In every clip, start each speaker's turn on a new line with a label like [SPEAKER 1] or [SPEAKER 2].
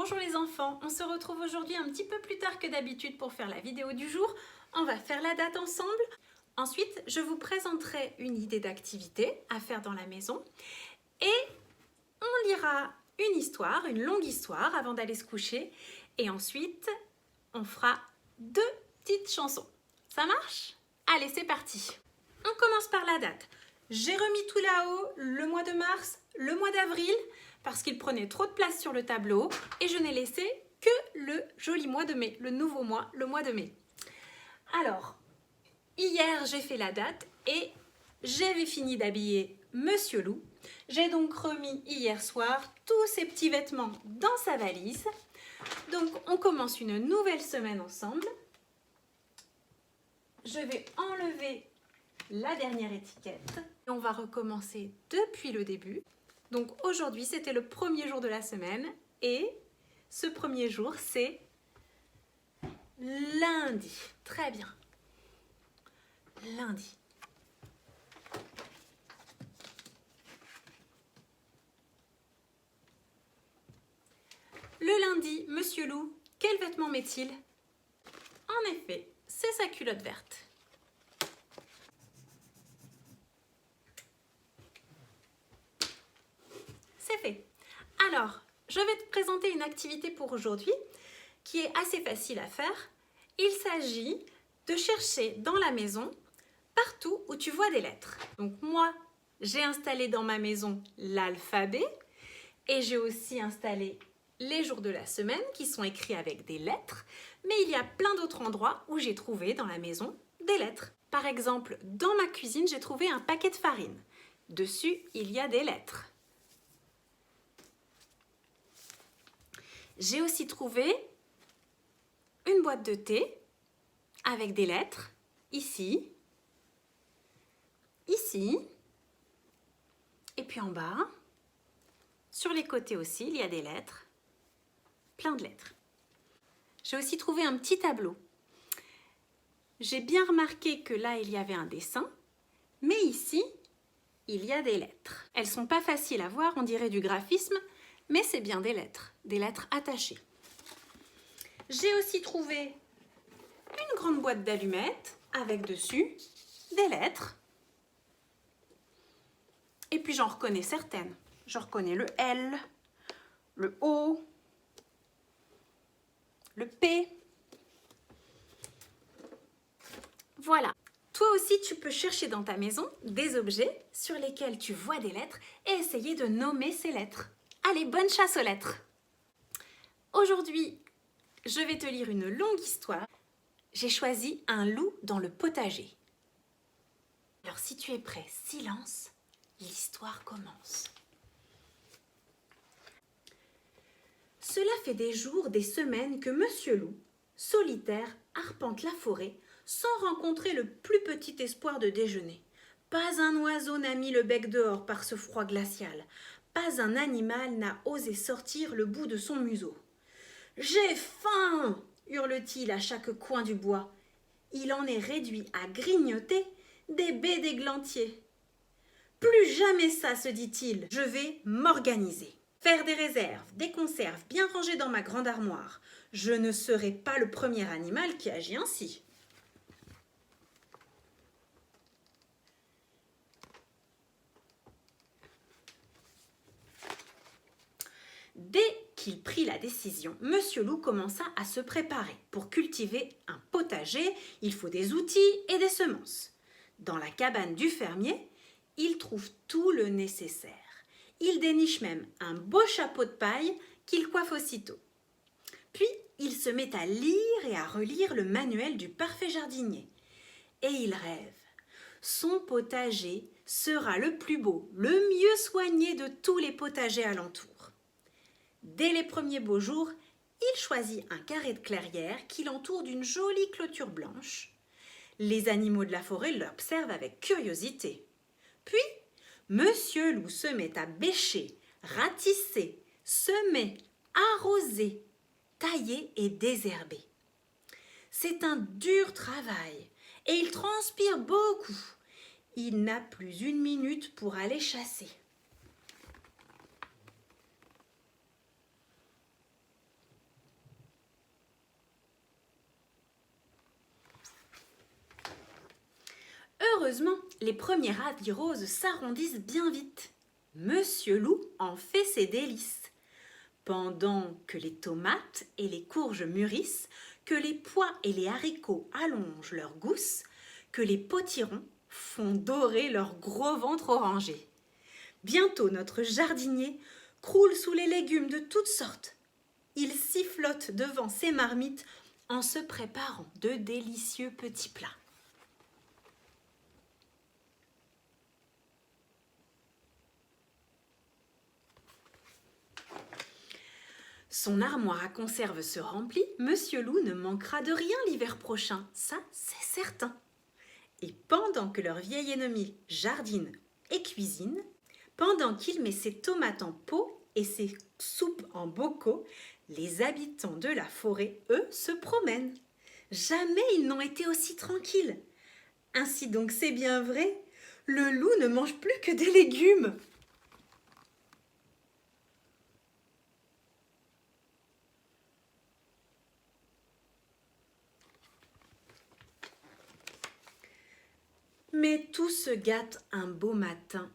[SPEAKER 1] Bonjour les enfants, on se retrouve aujourd'hui un petit peu plus tard que d'habitude pour faire la vidéo du jour. On va faire la date ensemble. Ensuite, je vous présenterai une idée d'activité à faire dans la maison. Et on lira une histoire, une longue histoire avant d'aller se coucher. Et ensuite, on fera 2 petites chansons. Ça marche? Allez, c'est parti. On commence par la date. J'ai remis tout là-haut le mois de mars, le mois d'avril, parce qu'il prenait trop de place sur le tableau et je n'ai laissé que le joli mois de mai, le nouveau mois, le mois de mai. Alors, hier j'ai fait la date et j'avais fini d'habiller Monsieur Loup. J'ai donc remis hier soir tous ses petits vêtements dans sa valise. Donc on commence une nouvelle semaine ensemble. Je vais enlever la dernière étiquette. Et on va recommencer depuis le début. Donc aujourd'hui, c'était le premier jour de la semaine et ce premier jour, c'est lundi. Très bien. Lundi. Le lundi, Monsieur Loup, quel vêtement met-il? En effet, c'est sa culotte verte. C'est fait. Alors, je vais te présenter une activité pour aujourd'hui qui est assez facile à faire. Il s'agit de chercher dans la maison partout où tu vois des lettres. Donc moi, j'ai installé dans ma maison l'alphabet et j'ai aussi installé les jours de la semaine qui sont écrits avec des lettres, mais il y a plein d'autres endroits où j'ai trouvé dans la maison des lettres. Par exemple, dans ma cuisine, j'ai trouvé un paquet de farine. Dessus, il y a des lettres. J'ai aussi trouvé une boîte de thé avec des lettres, ici, ici, et puis en bas. Sur les côtés aussi, il y a des lettres, plein de lettres. J'ai aussi trouvé un petit tableau. J'ai bien remarqué que là, il y avait un dessin, mais ici, il y a des lettres. Elles ne sont pas faciles à voir, on dirait du graphisme, mais c'est bien des lettres attachées. J'ai aussi trouvé une grande boîte d'allumettes avec dessus des lettres. Et puis j'en reconnais certaines. Je reconnais le L, le O, le P. Voilà. Toi aussi, tu peux chercher dans ta maison des objets sur lesquels tu vois des lettres et essayer de nommer ces lettres. Allez, bonne chasse aux lettres! Aujourd'hui, je vais te lire une longue histoire. J'ai choisi un loup dans le potager. Alors si tu es prêt, silence, l'histoire commence. Cela fait des jours, des semaines que Monsieur Loup, solitaire, arpente la forêt sans rencontrer le plus petit espoir de déjeuner. Pas un oiseau n'a mis le bec dehors par ce froid glacial. Pas un animal n'a osé sortir le bout de son museau. « J'ai faim !» hurle-t-il à chaque coin du bois. Il en est réduit à grignoter des baies d'églantier. « Plus jamais ça, se dit-il, je vais m'organiser. Faire des réserves, des conserves bien rangées dans ma grande armoire. Je ne serai pas le premier animal qui agit ainsi. » Dès qu'il prit la décision, Monsieur Loup commença à se préparer. Pour cultiver un potager, il faut des outils et des semences. Dans la cabane du fermier, il trouve tout le nécessaire. Il déniche même un beau chapeau de paille qu'il coiffe aussitôt. Puis, il se met à lire et à relire le manuel du parfait jardinier. Et il rêve. Son potager sera le plus beau, le mieux soigné de tous les potagers alentours. Dès les premiers beaux jours, il choisit un carré de clairière qui l'entoure d'une jolie clôture blanche. Les animaux de la forêt l'observent avec curiosité. Puis, Monsieur Loup se met à bêcher, ratisser, semer, arroser, tailler et désherber. C'est un dur travail et il transpire beaucoup. Il n'a plus une minute pour aller chasser. Heureusement, les premiers radis roses s'arrondissent bien vite. Monsieur Loup en fait ses délices. Pendant que les tomates et les courges mûrissent, que les pois et les haricots allongent leurs gousses, que les potirons font dorer leur gros ventre orangé. Bientôt notre jardinier croule sous les légumes de toutes sortes. Il sifflote devant ses marmites en se préparant de délicieux petits plats. Son armoire à conserve se remplit, Monsieur Loup ne manquera de rien l'hiver prochain, ça c'est certain. Et pendant que leur vieil ennemi jardine et cuisine, pendant qu'il met ses tomates en pot et ses soupes en bocaux, les habitants de la forêt, eux, se promènent. Jamais ils n'ont été aussi tranquilles. Ainsi donc c'est bien vrai, le loup ne mange plus que des légumes. Mais tout se gâte un beau matin,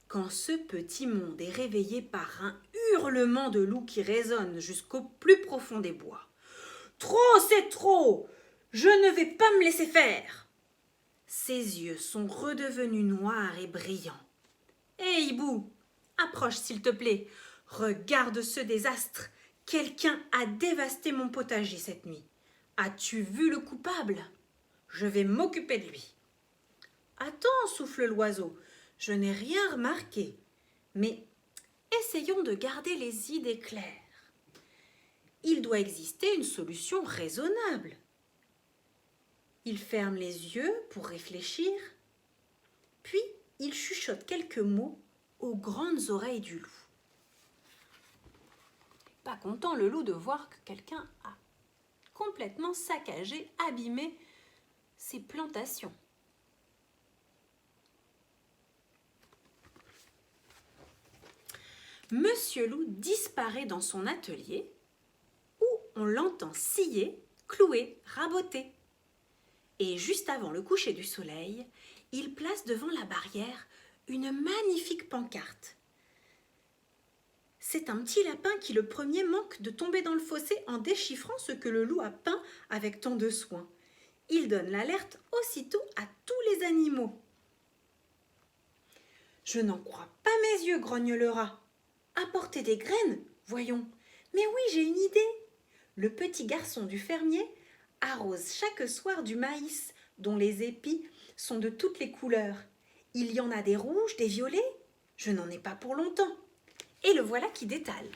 [SPEAKER 1] quand ce petit monde est réveillé par un hurlement de loup qui résonne jusqu'au plus profond des bois. « Trop, c'est trop! Je ne vais pas me laisser faire !» Ses yeux sont redevenus noirs et brillants. « Hé, hibou, approche s'il te plaît, regarde ce désastre. Quelqu'un a dévasté mon potager cette nuit. As-tu vu le coupable? Je vais m'occuper de lui. » « Attends, souffle l'oiseau, je n'ai rien remarqué. Mais essayons de garder les idées claires. Il doit exister une solution raisonnable. » Il ferme les yeux pour réfléchir, puis il chuchote quelques mots aux grandes oreilles du loup. Pas content le loup de voir que quelqu'un a complètement saccagé, abîmé ses plantations. Monsieur Loup disparaît dans son atelier où on l'entend scier, clouer, raboter. Et juste avant le coucher du soleil, il place devant la barrière une magnifique pancarte. C'est un petit lapin qui le premier manque de tomber dans le fossé en déchiffrant ce que le loup a peint avec tant de soin. Il donne l'alerte aussitôt à tous les animaux. « Je n'en crois pas mes yeux, grogne le rat. Apporter des graines, voyons. Mais oui, j'ai une idée. Le petit garçon du fermier arrose chaque soir du maïs dont les épis sont de toutes les couleurs. Il y en a des rouges, des violets. Je n'en ai pas pour longtemps. » Et le voilà qui détale.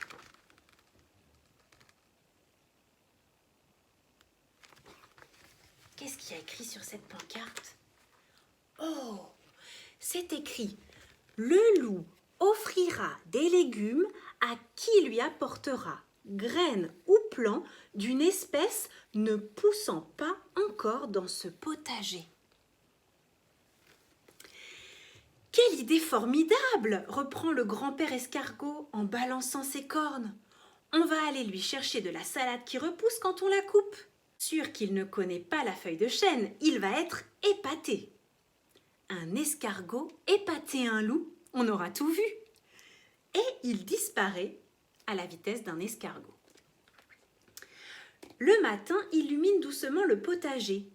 [SPEAKER 1] Qu'est-ce qu'il y a écrit sur cette pancarte? Oh, c'est écrit « Le loup offrira des légumes à qui lui apportera graines ou plants d'une espèce ne poussant pas encore dans ce potager. » « Quelle idée formidable !» reprend le grand-père escargot en balançant ses cornes. « On va aller lui chercher de la salade qui repousse quand on la coupe. Sûr qu'il ne connaît pas la feuille de chêne, il va être épaté. » Un escargot épater un loup, on aura tout vu. Et il disparaît à la vitesse d'un escargot. Le matin illumine doucement le potager.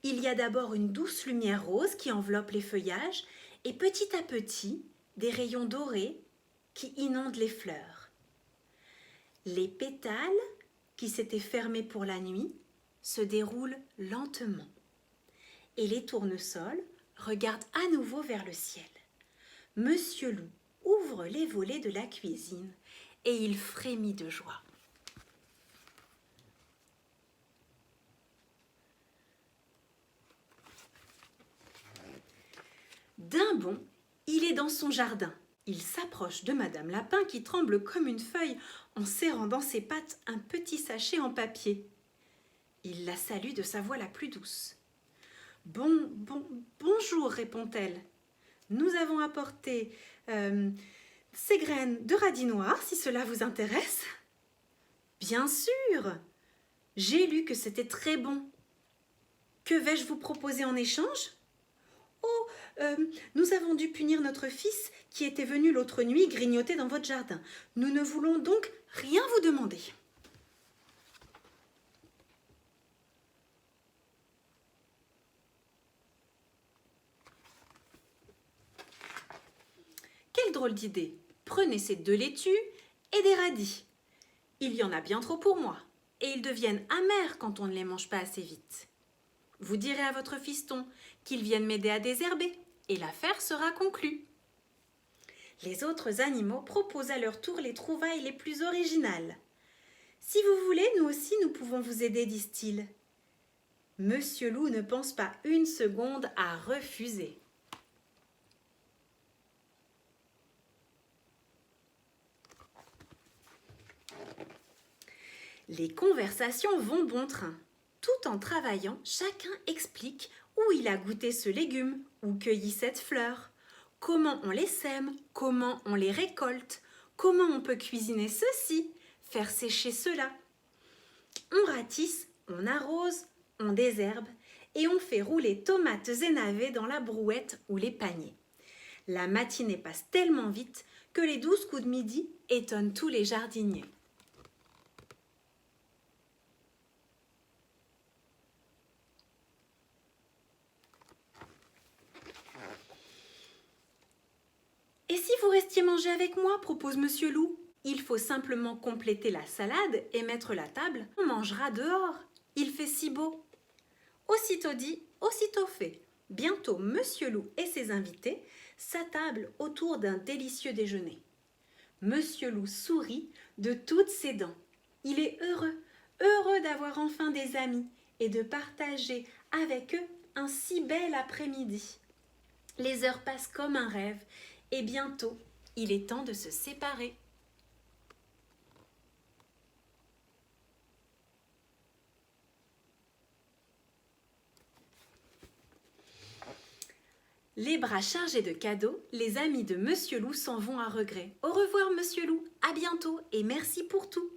[SPEAKER 1] Il y a d'abord une douce lumière rose qui enveloppe les feuillages et petit à petit, des rayons dorés qui inondent les fleurs. Les pétales, qui s'étaient fermés pour la nuit, se déroulent lentement. Et les tournesols regardent à nouveau vers le ciel. Monsieur Loup ouvre les volets de la cuisine et il frémit de joie. D'un bond, il est dans son jardin. Il s'approche de Madame Lapin qui tremble comme une feuille en serrant dans ses pattes un petit sachet en papier. Il la salue de sa voix la plus douce. « Bonjour, répond-elle. Nous avons apporté ces graines de radis noir, si cela vous intéresse. »« Bien sûr, j'ai lu que c'était très bon. Que vais-je vous proposer en échange ? » « Oh, Nous avons dû punir notre fils qui était venu l'autre nuit grignoter dans votre jardin. Nous ne voulons donc rien vous demander. » Quelle drôle d'idée! Prenez ces 2 laitues et des radis. Il y en a bien trop pour moi, et ils deviennent amers quand on ne les mange pas assez vite. Vous direz à votre fiston qu'il vienne m'aider à désherber, et l'affaire sera conclue. Les autres animaux proposent à leur tour les trouvailles les plus originales. « Si vous voulez, nous aussi nous pouvons vous aider, disent-ils. » Monsieur Loup ne pense pas une seconde à refuser. Les conversations vont bon train. Tout en travaillant, chacun explique où il a goûté ce légume, où cueilli cette fleur, comment on les sème, comment on les récolte, comment on peut cuisiner ceci, faire sécher cela. On ratisse, on arrose, on désherbe et on fait rouler tomates et navets dans la brouette ou les paniers. La matinée passe tellement vite que les 12 coups de midi étonnent tous les jardiniers. « Et si vous restiez manger avec moi ?» propose Monsieur Loup. « Il faut simplement compléter la salade et mettre la table. On mangera dehors. Il fait si beau. » Aussitôt dit, aussitôt fait. Bientôt, Monsieur Loup et ses invités s'attablent autour d'un délicieux déjeuner. Monsieur Loup sourit de toutes ses dents. Il est heureux, heureux d'avoir enfin des amis et de partager avec eux un si bel après-midi. Les heures passent comme un rêve. Et bientôt, il est temps de se séparer. Les bras chargés de cadeaux, les amis de Monsieur Loup s'en vont à regret. Au revoir, Monsieur Loup, à bientôt et merci pour tout.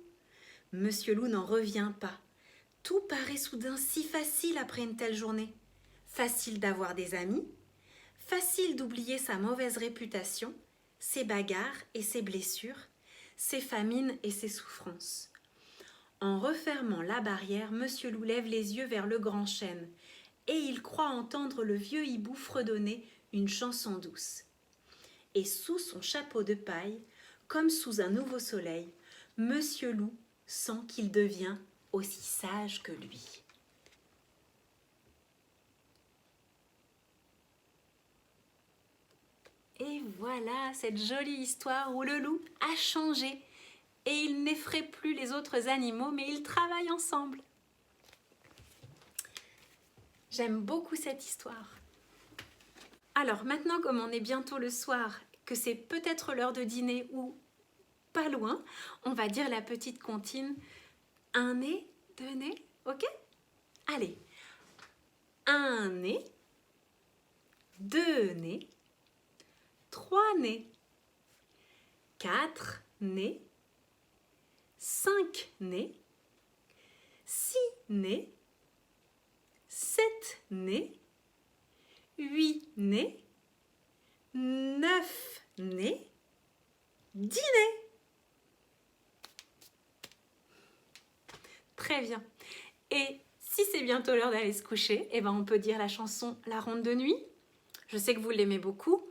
[SPEAKER 1] Monsieur Loup n'en revient pas. Tout paraît soudain si facile après une telle journée. Facile d'avoir des amis, facile d'oublier sa mauvaise réputation, ses bagarres et ses blessures, ses famines et ses souffrances. En refermant la barrière, Monsieur Loup lève les yeux vers le grand chêne et il croit entendre le vieux hibou fredonner une chanson douce. Et sous son chapeau de paille, comme sous un nouveau soleil, Monsieur Loup sent qu'il devient aussi sage que lui. Et voilà cette jolie histoire où le loup a changé et il n'effraie plus les autres animaux, mais ils travaillent ensemble. J'aime beaucoup cette histoire. Alors maintenant, comme on est bientôt le soir, que c'est peut-être l'heure de dîner ou pas loin, on va dire la petite comptine. 1 nez, 2 nez, ok? Allez, 1 nez, 2 nez, 3 nez, 4 nez, 5 nez, 6 nez, 7 nez, 8 nez, 9 nez, 10 nez. Très bien. Et si c'est bientôt l'heure d'aller se coucher, eh ben on peut dire la chanson La Ronde de Nuit. Je sais que vous l'aimez beaucoup.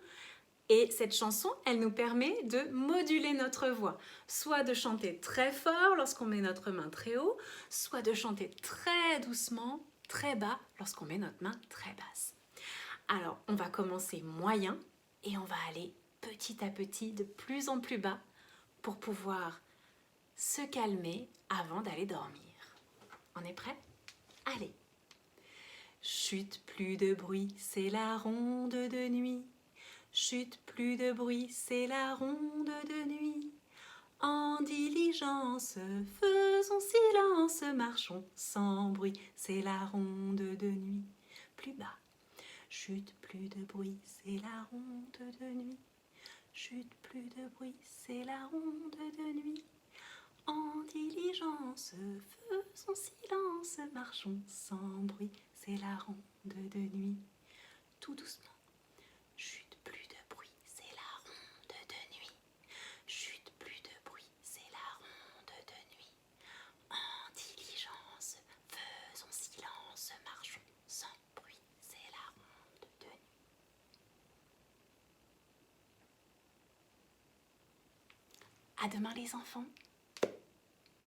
[SPEAKER 1] Et cette chanson, elle nous permet de moduler notre voix. Soit de chanter très fort lorsqu'on met notre main très haut, soit de chanter très doucement, très bas lorsqu'on met notre main très basse. Alors, on va commencer moyen et on va aller petit à petit de plus en plus bas pour pouvoir se calmer avant d'aller dormir. On est prêt? Allez! Chut, plus de bruit, c'est la ronde de nuit. Chut, plus de bruit, c'est la ronde de nuit. En diligence, faisons silence, marchons sans bruit, c'est la ronde de nuit. Plus bas. Chut, plus de bruit, c'est la ronde de nuit. Chut, plus de bruit, c'est la ronde de nuit. En diligence, faisons silence, marchons sans bruit, c'est la ronde de nuit. Tout doucement. À demain les enfants.